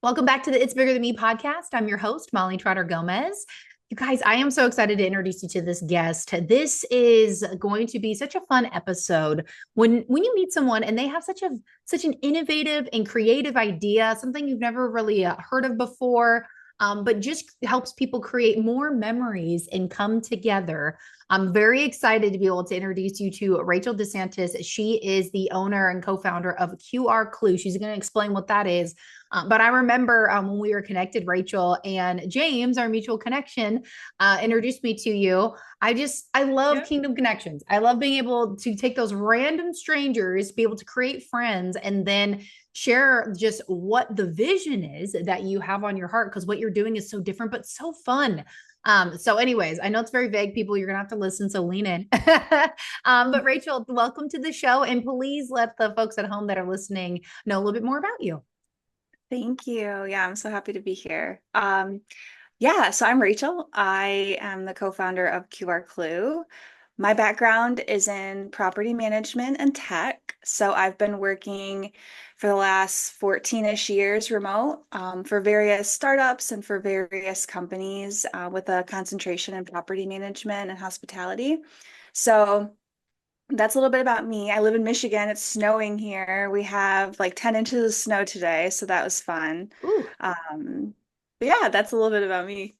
Welcome back to the It's Bigger Than Me podcast. I'm your host, Molly Trotter-Gomez. You guys, I am so excited to introduce you to this guest. This is going to be such a fun episode when you meet someone and they have such an innovative and creative idea, something you've never really heard of before, but just helps people create more memories and come together. I'm very excited to be able to introduce you to Rachel DeSantis. She is the owner and co-founder of QR Clue. She's going to explain what that is. But I remember when we were connected, Rachel and James, our mutual connection, introduced me to you. I love Kingdom Connections. I love being able to take those random strangers, be able to create friends, and then share just what the vision is that you have on your heart, because what you're doing is so different, but so fun. So anyways, I know it's very vague, people, you're gonna have to listen, so lean in. But Rachel, welcome to the show. And please let the folks at home that are listening know a little bit more about you. Thank you. Yeah, I'm so happy to be here. So I'm Rachel. I am the co-founder of QR Clue. My background is in property management and tech. So I've been working for the last 14-ish years remote for various startups and for various companies with a concentration in property management and hospitality. So that's a little bit about me. I live in Michigan. It's snowing here. We have like 10 inches of snow today, so that was fun. Ooh. But yeah, that's a little bit about me.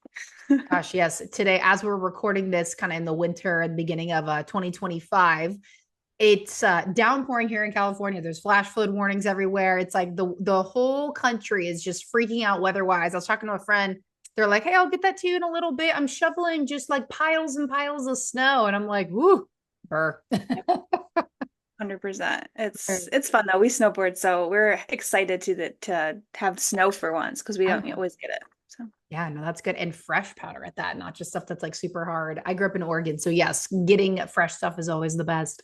Gosh, yes. Today, as we're recording this kind of in the winter and beginning of 2025, it's downpouring here in California. There's flash flood warnings everywhere. It's like the whole country is just freaking out weather-wise. I was talking to a friend. They're like, "Hey, I'll get that to you in a little bit. I'm shoveling just like piles and piles of snow." And I'm like, "Woo, burr." 100%. It's fun though. We snowboard, so we're excited to have snow for once because we I don't know. always get it. So Yeah, no, that's good. And fresh powder at that, not just stuff that's like super hard. I grew up in Oregon. So, yes, getting fresh stuff is always the best.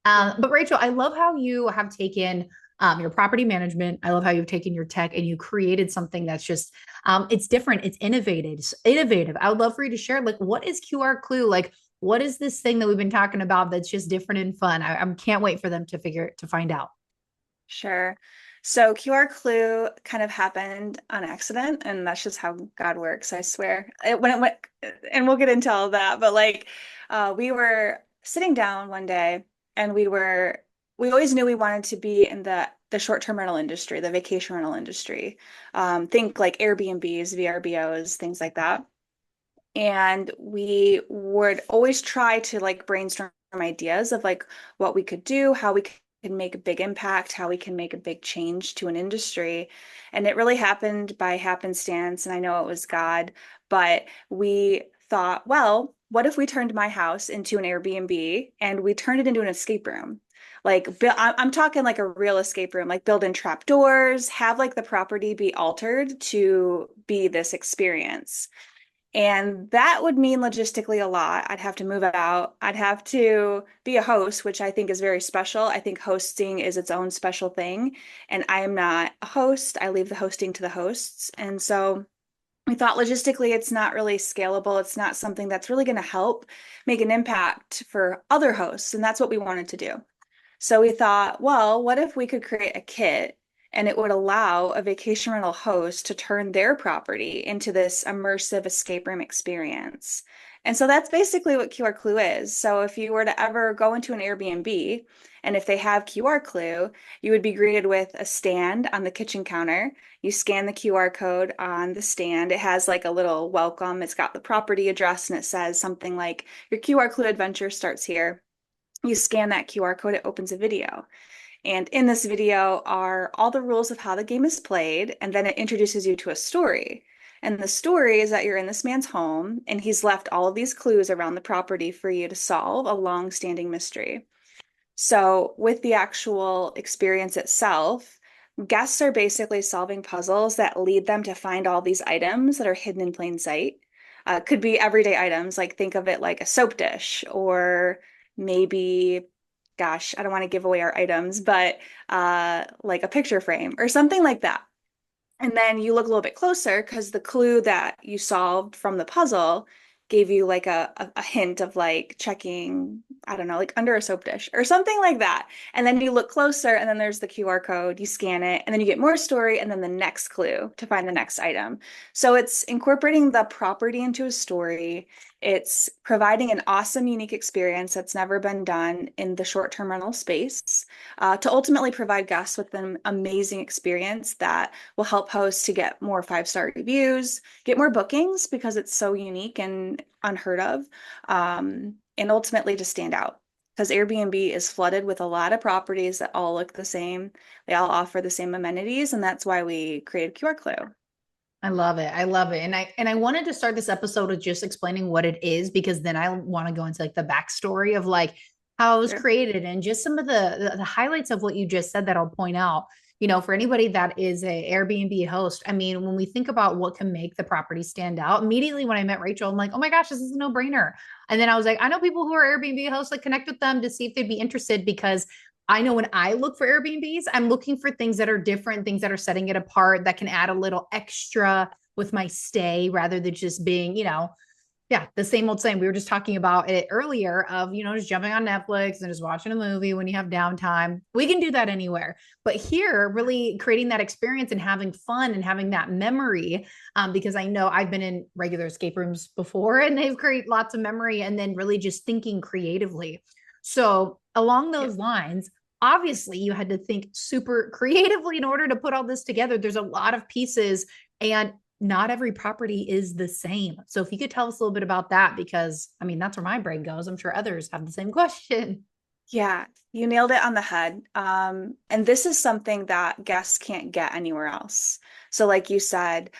But Rachel, I love how you have taken your property management. I love how you've taken your tech and you created something that's just, it's different. It's innovative. Innovative. I would love for you to share, like, what is QR Clue? Like, what is this thing that we've been talking about that's just different and fun? I can't wait for them to find out. sure. So QR Clue kind of happened on accident, and that's just how God works, I swear. When it went, and we'll get into all of that, but we were sitting down one day, and we always knew we wanted to be in the short-term rental industry, the vacation rental industry. Think like Airbnbs, VRBOs, things like that. And we would always try to like brainstorm ideas of like what we could do, how we can make a big impact, how we can make a big change to an industry. And it really happened by happenstance. And I know it was God, but we thought, well, what if we turned my house into an Airbnb and we turned it into an escape room? I'm talking like a real escape room, like build in trap doors, have like the property be altered to be this experience. And that would mean logistically a lot. I'd have to move out. I'd have to be a host, which I think is very special. I think hosting is its own special thing. And I am not a host. I leave the hosting to the hosts. And so we thought logistically, it's not really scalable. It's not something that's really going to help make an impact for other hosts. And that's what we wanted to do. So we thought, well, what if we could create a kit and it would allow a vacation rental host to turn their property into this immersive escape room experience? And so that's basically what QR Clue is. So if you were to ever go into an Airbnb and if they have QR Clue, you would be greeted with a stand on the kitchen counter. You scan the QR code on the stand. It has like a little welcome. It's got the property address and it says something like, your QR Clue adventure starts here. You scan that QR code, it opens a video. And in this video are all the rules of how the game is played, and then it introduces you to a story. And the story is that you're in this man's home, and he's left all of these clues around the property for you to solve a long-standing mystery. So, with the actual experience itself, guests are basically solving puzzles that lead them to find all these items that are hidden in plain sight. Could be everyday items, like think of it like a soap dish, or maybe, gosh, I don't want to give away our items, but like a picture frame or something like that. And then you look a little bit closer because the clue that you solved from the puzzle gave you like a hint of like checking, I don't know, like under a soap dish or something like that. And then you look closer and then there's the QR code, you scan it, and then you get more story and then the next clue to find the next item. So it's incorporating the property into a story. It's providing an awesome, unique experience that's never been done in the short-term rental space, to ultimately provide guests with an amazing experience that will help hosts to get more five-star reviews, get more bookings because it's so unique and unheard of, and ultimately to stand out. Because Airbnb is flooded with a lot of properties that all look the same. They all offer the same amenities, and that's why we created QR Clue. I love it. I love it. And I wanted to start this episode with just explaining what it is, because then I want to go into like the backstory of like how it was Sure. created and just some of the highlights of what you just said that I'll point out. You know, for anybody that is a Airbnb host, I mean, when we think about what can make the property stand out, immediately when I met Rachel, I'm like, oh my gosh, this is a no-brainer. And then I was like, I know people who are Airbnb hosts, like connect with them to see if they'd be interested, because I know when I look for Airbnbs, I'm looking for things that are different, things that are setting it apart, that can add a little extra with my stay rather than just being, yeah, the same old saying. We were just talking about it earlier of, just jumping on Netflix and just watching a movie when you have downtime. We can do that anywhere. But here, really creating that experience and having fun and having that memory, because I know I've been in regular escape rooms before and they've created lots of memory, and then really just thinking creatively. So, along Yeah. those lines, obviously you had to think super creatively in order to put all this together. There's a lot of pieces, and not every property is the same. So if you could tell us a little bit about that, because I mean, that's where my brain goes. I'm sure others have the same question. Yeah, you nailed it on the head. And this is something that guests can't get anywhere else. So, like you said,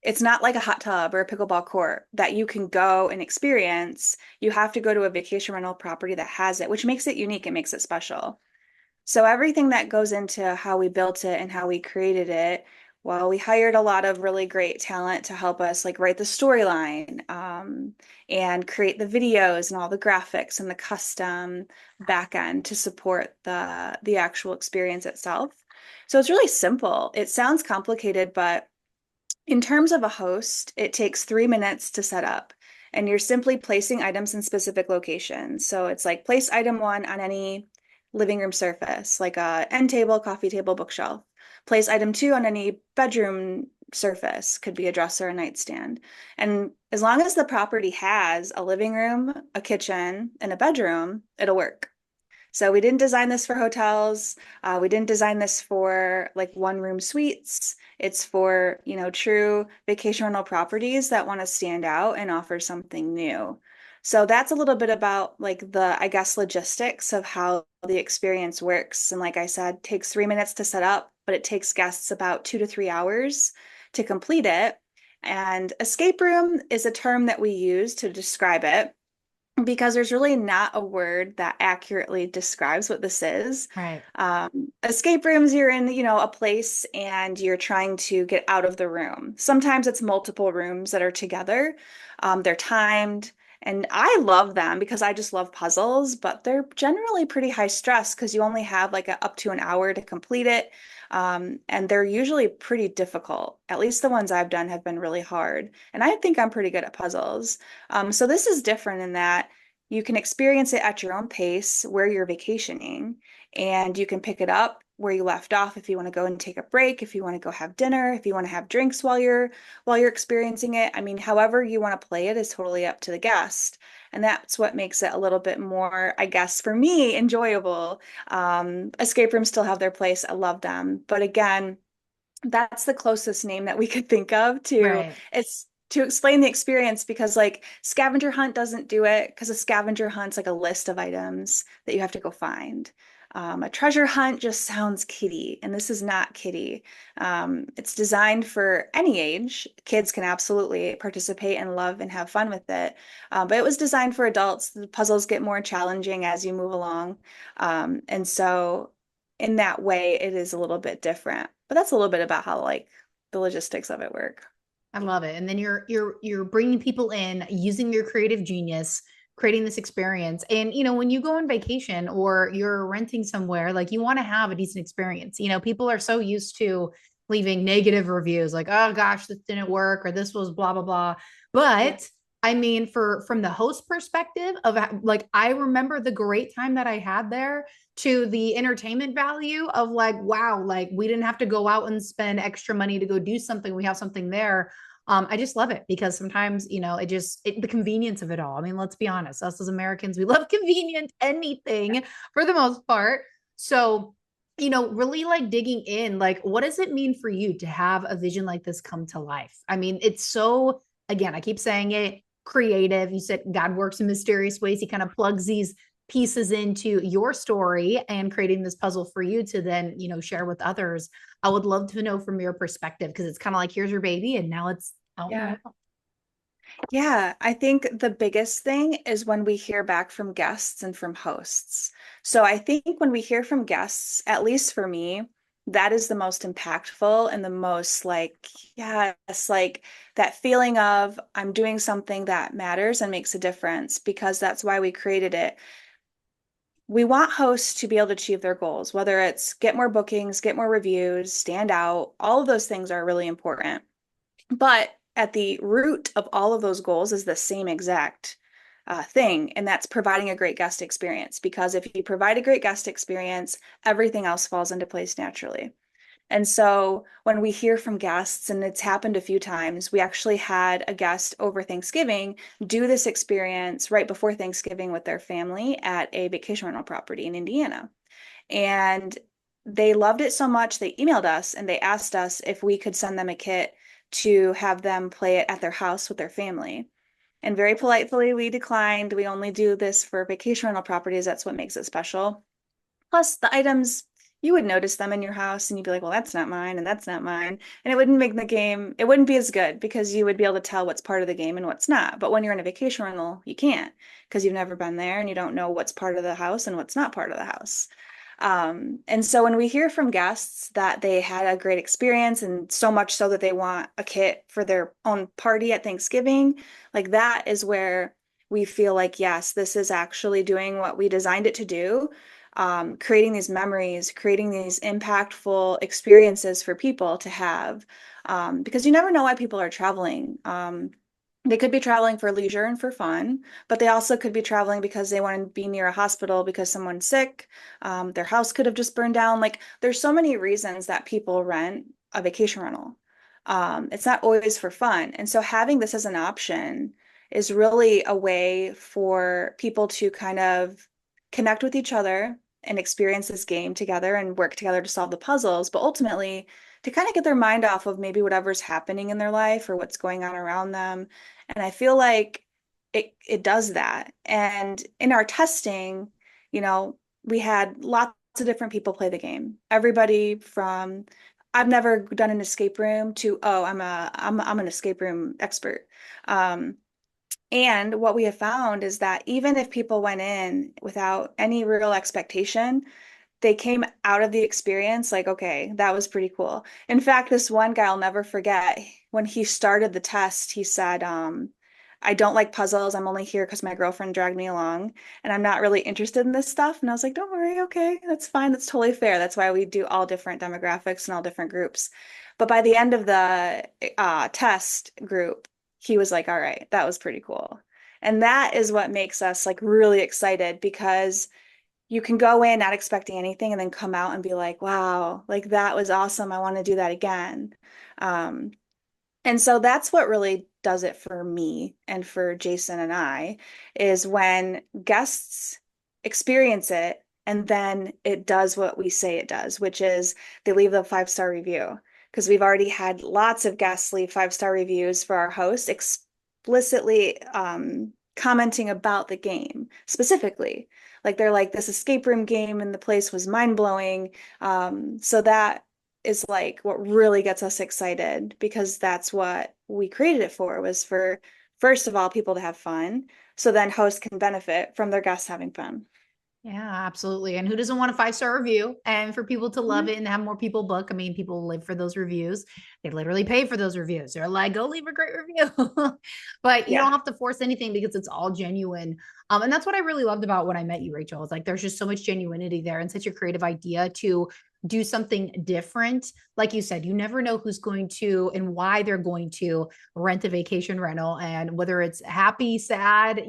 it's not like a hot tub or a pickleball court that you can go and experience. You have to go to a vacation rental property that has it, which makes it unique and makes it special. So everything that goes into how we built it and how we created it, well, we hired a lot of really great talent to help us like write the storyline, and create the videos and all the graphics and the custom backend to support the actual experience itself. So it's really simple. It sounds complicated, but in terms of a host, it takes 3 minutes to set up, and you're simply placing items in specific locations. So it's like place item one on any living room surface, like a end table, coffee table, bookshelf. Place item two on any bedroom surface, could be a dresser, a nightstand. And as long as the property has a living room, a kitchen, and a bedroom, it'll work. So we didn't design this for hotels. We didn't design this for like one room suites. It's for, true vacation rental properties that want to stand out and offer something new. So that's a little bit about like the, I guess, logistics of how the experience works. And like I said, takes 3 minutes to set up, but it takes guests about 2 to 3 hours to complete it. And escape room is a term that we use to describe it, because there's really not a word that accurately describes what this is. Right. Escape rooms, you're in, a place and you're trying to get out of the room. Sometimes it's multiple rooms that are together. They're timed, and I love them because I just love puzzles, but they're generally pretty high stress because you only have like up to an hour to complete it. And they're usually pretty difficult. At least the ones I've done have been really hard. And I think I'm pretty good at puzzles. So this is different in that you can experience it at your own pace where you're vacationing, and you can pick it up where you left off if you want to go and take a break, if you want to go have dinner, if you want to have drinks while you're experiencing it. I mean, however you want to play it is totally up to the guest. And that's what makes it a little bit more, I guess, for me, enjoyable. Escape rooms still have their place. I love them. But again, that's the closest name that we could think of to Right. it's to explain the experience, because like scavenger hunt doesn't do it, because a scavenger hunt's like a list of items that you have to go find. A treasure hunt just sounds kiddie, and this is not kiddie. It's designed for any age. Kids can absolutely participate and love and have fun with it. But it was designed for adults. The puzzles get more challenging as you move along. And so in that way, it is a little bit different. But that's a little bit about how like the logistics of it work. I love it. And then you're bringing people in using your creative genius, creating this experience. And when you go on vacation or you're renting somewhere, like you want to have a decent experience. People are so used to leaving negative reviews like, oh gosh, this didn't work or this was blah blah blah. Yeah. But I mean, from the host perspective of like, I remember the great time that I had there to the entertainment value of like, wow, like we didn't have to go out and spend extra money to go do something. We have something there. I just love it because sometimes, the convenience of it all. I mean, let's be honest, us as Americans, we love convenient anything for the most part. So, really like digging in, like, what does it mean for you to have a vision like this come to life? I mean, it's so, again, I keep saying it, creative. You said God works in mysterious ways. He kind of plugs these pieces into your story and creating this puzzle for you to then, share with others. I would love to know from your perspective because it's kind of like, here's your baby and now it's out in the Yeah. world. Yeah, I think the biggest thing is when we hear back from guests and from hosts. So I think when we hear from guests, at least for me, that is the most impactful and the most like, yes, like that feeling of I'm doing something that matters and makes a difference because that's why we created it. We want hosts to be able to achieve their goals, whether it's get more bookings, get more reviews, stand out, all of those things are really important. But at the root of all of those goals is the same exact thing, and that's providing a great guest experience. Because if you provide a great guest experience, everything else falls into place naturally. And so when we hear from guests, and it's happened a few times, we actually had a guest over Thanksgiving do this experience right before Thanksgiving with their family at a vacation rental property in Indiana. And they loved it so much, they emailed us and they asked us if we could send them a kit to have them play it at their house with their family. And very politely, we declined. We only do this for vacation rental properties. That's what makes it special. Plus, the items, you would notice them in your house and you'd be like, well, that's not mine and that's not mine. And it wouldn't make the game, it wouldn't be as good because you would be able to tell what's part of the game and what's not. But when you're in a vacation rental, you can't because you've never been there and you don't know what's part of the house and what's not part of the house. And so when we hear from guests that they had a great experience and so much so that they want a kit for their own party at Thanksgiving, like that is where we feel like, yes, this is actually doing what we designed it to do, creating these memories, creating these impactful experiences for people to have, because you never know why people are traveling. They could be traveling for leisure and for fun, but they also could be traveling because they want to be near a hospital because someone's sick. Their house could have just burned down. Like there's so many reasons that people rent a vacation rental. It's not always for fun. And so having this as an option is really a way for people to kind of connect with each other and experience this game together and work together to solve the puzzles, but ultimately to kind of get their mind off of maybe whatever's happening in their life or what's going on around them. And I feel like it does that. And in our testing, we had lots of different people play the game. Everybody from I've never done an escape room to I'm an escape room expert. Um, and what we have found is that even if people went in without any real expectation, they came out of the experience like, okay, that was pretty cool. In fact, this one guy I'll never forget, when he started the test, he said, I don't like puzzles. I'm only here because my girlfriend dragged me along and I'm not really interested in this stuff. And I was like, don't worry, okay, that's fine. That's totally fair. That's why we do all different demographics and all different groups. But by the end of the test group, he was like, all right, that was pretty cool. And that is what makes us like really excited because you can go in not expecting anything and then come out and be like, wow, like that was awesome. I want to do that again. Um, and so that's what really does it for me and for Jason and I is when guests experience it and then it does what we say it does, which is they leave the 5-star review. Because we've already had lots of guests leave 5-star reviews for our host, explicitly commenting about the game specifically. Like they're like, this escape room game and the place was mind blowing. So that is like what really gets us excited because that's what we created it for, was for, first of all, people to have fun. So then hosts can benefit from their guests having fun. Yeah, absolutely. And who doesn't want a 5-star review? And for people to love Mhm. it and have more people book. I mean, people live for those reviews. They literally pay for those reviews. They're like, go leave a great review. But you don't Yeah. have to force anything because it's all genuine. And that's what I really loved about when I met you, Rachel. It's like there's just so much genuinity there and such a creative idea to do something different. Like you said, you never know who's going to and why they're going to rent a vacation rental, and whether it's happy, sad,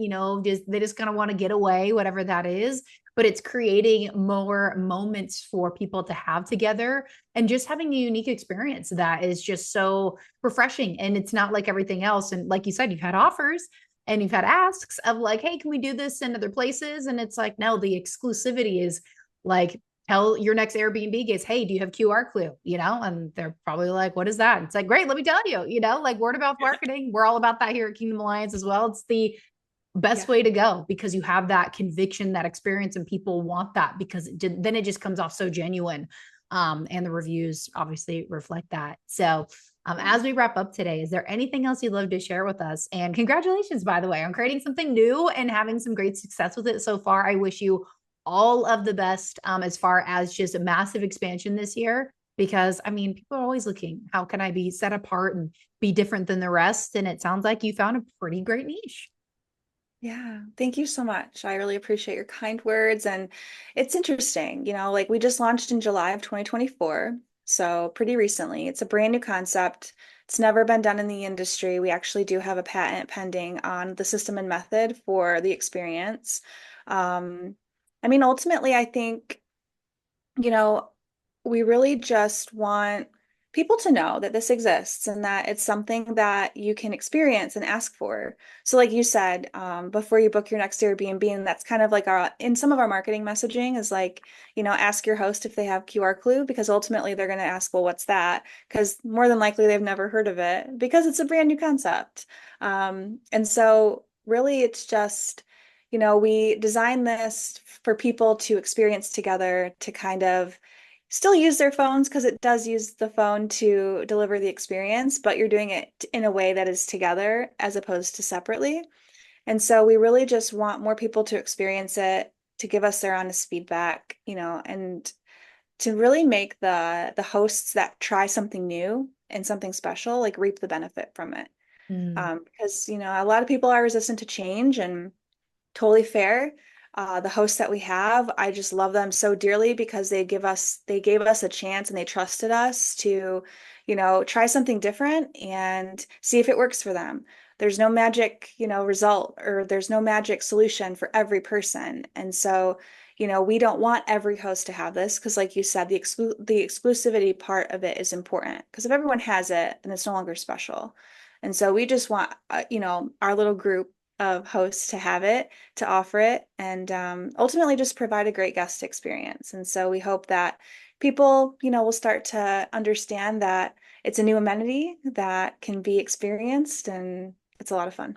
just they just kind of want to get away, whatever that is. But it's creating more moments for people to have together and just having a unique experience that is just so refreshing. And it's not like everything else. And like you said, you've had offers and you've had asks of like, hey, can we do this in other places? And it's like, no, the exclusivity is like, tell your next Airbnb guest, hey, do you have QR clue? And they're probably like, what is that? It's like, great, let me tell you, like word of mouth marketing. We're all about that here at Kingdom Alliance as well. It's the best Yeah. way to go because you have that conviction, that experience, and people want that because then it just comes off so genuine. And the reviews obviously reflect that. So, as we wrap up today, is there anything else you'd love to share with us? And congratulations, by the way, on creating something new and having some great success with it so far. I wish you all of the best as far as just a massive expansion this year. Because I mean, people are always looking, how can I be set apart and be different than the rest? And it sounds like you found a pretty great niche. Yeah, thank you so much. I really appreciate your kind words. And it's interesting, like we just launched in July of 2024, so pretty recently. It's a brand new concept. It's never been done in the industry. We actually do have a patent pending on the system and method for the experience. Um, I mean, ultimately, I think you know, we really just want people to know that this exists and that it's something that you can experience and ask for. So, like you said, before you book your next Airbnb, and that's kind of like in some of our marketing messaging is like, ask your host if they have QR clue, because ultimately they're going to ask, well, what's that? Because more than likely they've never heard of it because it's a brand new concept. And so, really, it's just we designed this for people to experience together, to kind of still use their phones because it does use the phone to deliver the experience, but you're doing it in a way that is together as opposed to separately. And so we really just want more people to experience it, to give us their honest feedback, and to really make the hosts that try something new and something special, like reap the benefit from it. Mm. Because, a lot of people are resistant to change, and totally fair. The hosts that we have, I just love them so dearly because they gave us a chance and they trusted us to, try something different and see if it works for them. There's no magic, result, or there's no magic solution for every person. And so, we don't want every host to have this because, like you said, the exclusivity part of it is important because if everyone has it, then it's no longer special. And so we just want, our little group of hosts to have it, to offer it, and ultimately just provide a great guest experience. And so we hope that people, will start to understand that it's a new amenity that can be experienced, and it's a lot of fun.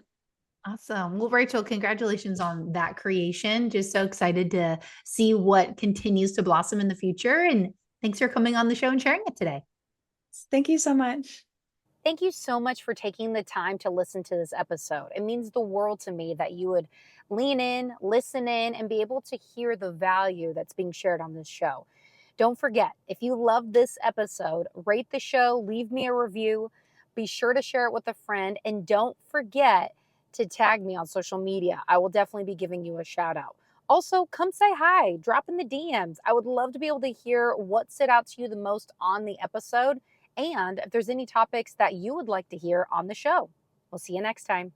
Awesome. Well, Rachel, congratulations on that creation. Just so excited to see what continues to blossom in the future. And thanks for coming on the show and sharing it today. Thank you so much. Thank you so much for taking the time to listen to this episode. It means the world to me that you would lean in, listen in, and be able to hear the value that's being shared on this show. Don't forget, if you love this episode, rate the show, leave me a review, be sure to share it with a friend, and don't forget to tag me on social media. I will definitely be giving you a shout out. Also, come say hi, drop in the DMs. I would love to be able to hear what stood out to you the most on the episode and if there's any topics that you would like to hear on the show. We'll see you next time.